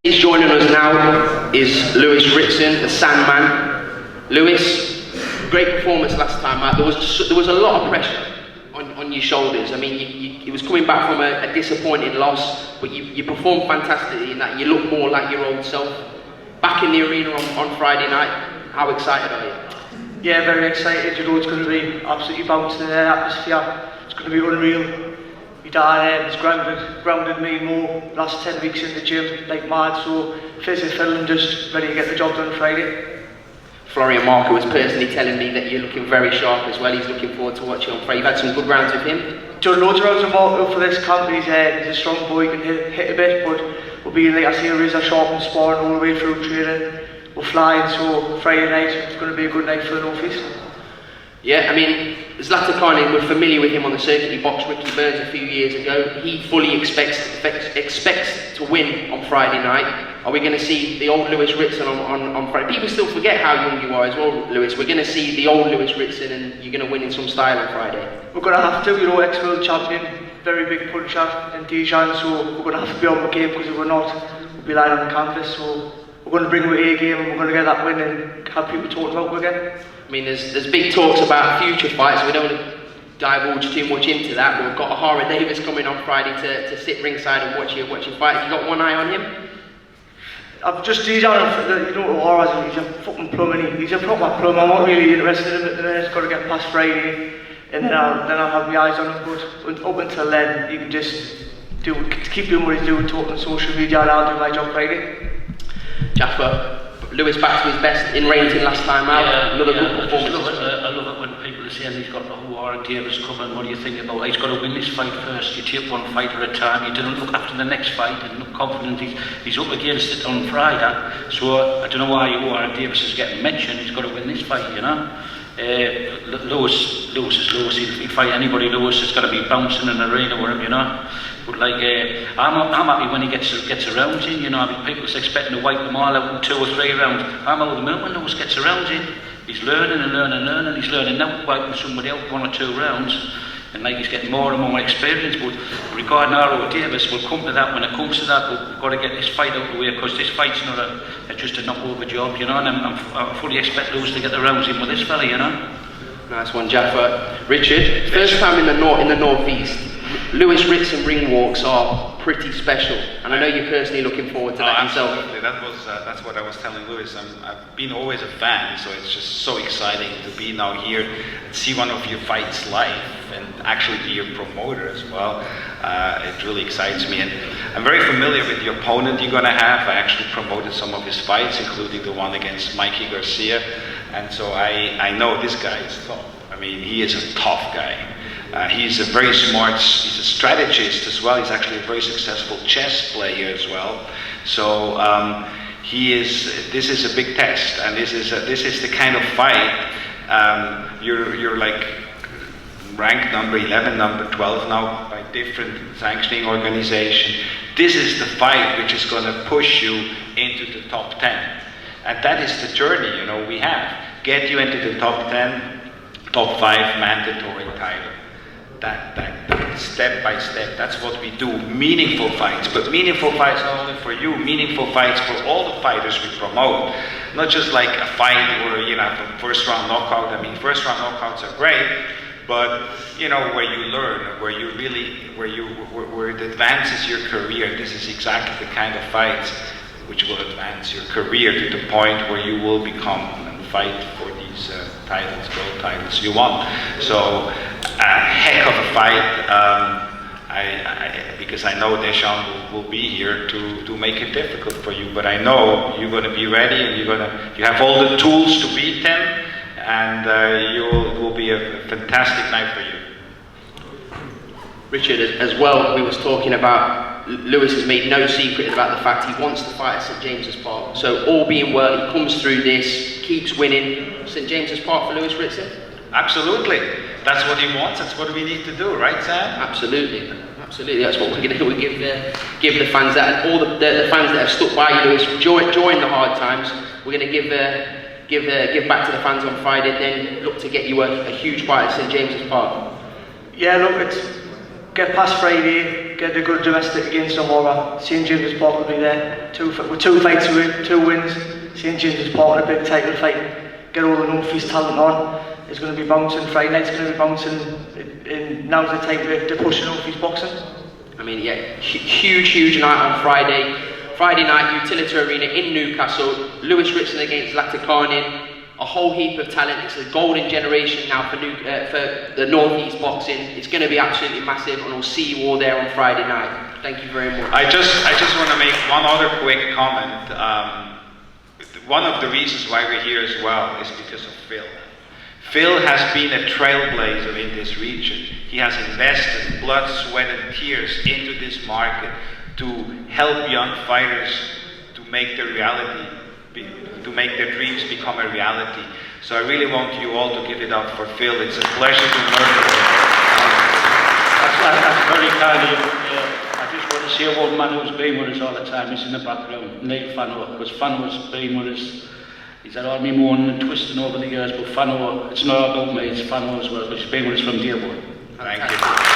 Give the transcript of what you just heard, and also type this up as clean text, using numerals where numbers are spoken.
He's joining us now is Ritson, the Sandman. Lewis, great performance last time out. There was a lot of pressure on your shoulders. I mean, you was coming back from a disappointing loss, but you performed fantastically in that. You look more like your old self. Back in the arena on Friday night, how excited are you? Yeah, very excited. You know, it's going to be absolutely bouncing in the atmosphere. It's going to be unreal. My dad has grounded me more last 10 weeks in the gym like mad, so physical and just ready to get the job done Friday. Florian Marker was personally telling me that you're looking very sharp as well. He's looking forward to watching on Friday. You've had some good rounds with him? Done loads of rounds with Marker for this camp. He's a strong boy, he can hit a bit, but we'll be, like I say, razor sharp and sparring all the way through training. We're flying, so Friday night it's going to be a good night for the North East. Yeah, I mean, Zlaticanin, we're familiar with him on the circuit. He boxed Ricky Burns a few years ago. He fully expects to win on Friday night. Are we going to see the old Lewis Ritson on Friday? People still forget how young you are as well, Lewis. We're going to see the old Lewis Ritson and you're going to win in some style on Friday. We're going to have to, you know, ex-world champion, very big puncher in Dejan, so we're going to have to be on the game, because if we're not, we'll be lying on the canvas. So we're going to bring our A game and we're going to get that win and have people talking about it again. I mean, there's big talks about future fights, so we don't want to divulge too much into that, but we've got Ohara Davies coming on Friday to sit ringside and watch your fight. Have you got one eye on him? I've just Dejan, you know, Ohara's he's a fucking plum, and he's a proper plum. I'm not really interested in it at the minute. It's got to get past Friday, and then I'll have my eyes on him. But up until then, you can just keep doing what he's doing, talking on social media, and I'll do my job Friday. Jaffa, Lewis back to his best in Rainton last time out. Yeah, another good performance. I love it when people are saying he's got the Ohara Davies coming. What do you think about? He's got to win this fight first. You take one fight at a time. You don't look after the next fight and look confident. He's up against it on Friday. So I don't know why Ohara Davies is getting mentioned. He's got to win this fight, you know. Lewis is Lewis. He'll fight anybody. Lewis has got to be bouncing in the arena with him, you know. But like, I'm happy when he gets around in, you know. I mean, people's expecting to wipe them all out in 2 or 3 rounds. I'm over the moon when Lewis gets around in. He's learning and learning and learning. He's learning now wiping somebody out 1 or 2 rounds. And like, he's getting more and more experience. But regarding Ohara Davies, we'll come to that when it comes to that. We've got to get this fight out of the way, because this fight's not just a knock-over job, you know. And I fully expect Lewis to get the rounds in with this fella, you know. Nice one, Jaffa. Richard, first time in the Northeast. Lewis Ritson ring walks are pretty special, and I know you're personally looking forward to that yourself. Absolutely, that's what I was telling Lewis. I've been always a fan, so it's just so exciting to be now here and see one of your fights live, and actually be your promoter as well. It really excites me, and I'm very familiar with the opponent you're going to have. I actually promoted some of his fights, including the one against Mikey Garcia, and so I know this guy is tough. I mean, he is a tough guy. He's a very smart, he's a strategist as well. He's actually a very successful chess player as well. So this is a big test, and this is the kind of fight. You're like ranked number 11, number 12 now by different sanctioning organizations. This is the fight which is going to push you into the top 10, and that is the journey, you know, we have. Get you into the top 10, top 5 mandatory title. That step by step, that's what we do. Meaningful fights, but meaningful fights not only for you, meaningful fights for all the fighters we promote. Not just like a fight where, you know, first round knockout. I mean, first round knockouts are great, but you know, where you learn, where it advances your career. This is exactly the kind of fights which will advance your career to the point where you will become and fight for these titles, gold titles you want. So a heck of a fight, because I know Dejan will be here to make it difficult for you, but I know you're going to be ready, and you have all the tools to beat him, and it will be a fantastic night for you. Richard, as well, we was talking about, Lewis has made no secret about the fact he wants to fight at St James's Park. So all being well, he comes through this, keeps winning. St James's Park for Lewis Ritson? Absolutely. That's what he wants. That's what we need to do, right, Sam? Absolutely. Absolutely. That's what we're going to do. We give the fans that, and all the fans that have stuck by you, Lewis, during the hard times. We're going to give back to the fans on Friday, then look to get you a huge fight at St James's Park. Yeah, look, it's get past Friday, get a good domestic against Ohara. St James's Park will be there. With 2 fights away, 2 wins. St James's Park in a big title fight. Get all the North East talent on. It's going to be bouncing. Friday night's going to be bouncing. Now's the time to push North East boxing. I mean, yeah, huge night on Friday. Friday night, Utility Arena in Newcastle. Lewis Ritson against Zlaticanin. A whole heap of talent. It's a golden generation now for the North East boxing. It's going to be absolutely massive, and we'll see you all there on Friday night. Thank you very much. I just want to make one other quick comment. One of the reasons why we're here as well is because of Phil. Phil has been a trailblazer in this region. He has invested blood, sweat and tears into this market to help young fighters to make their dreams become a reality. So I really want you all to give it up for Phil. It's a pleasure to work with him. That's very kind of you. I just want to say one man who's been with us all the time is in the background, Neil Fano, because Fano's been with us. He's had all me moaning and twisting over the years, but Fano, it's not about me, it's Fano as well, but he's been with us from day one. Thank you.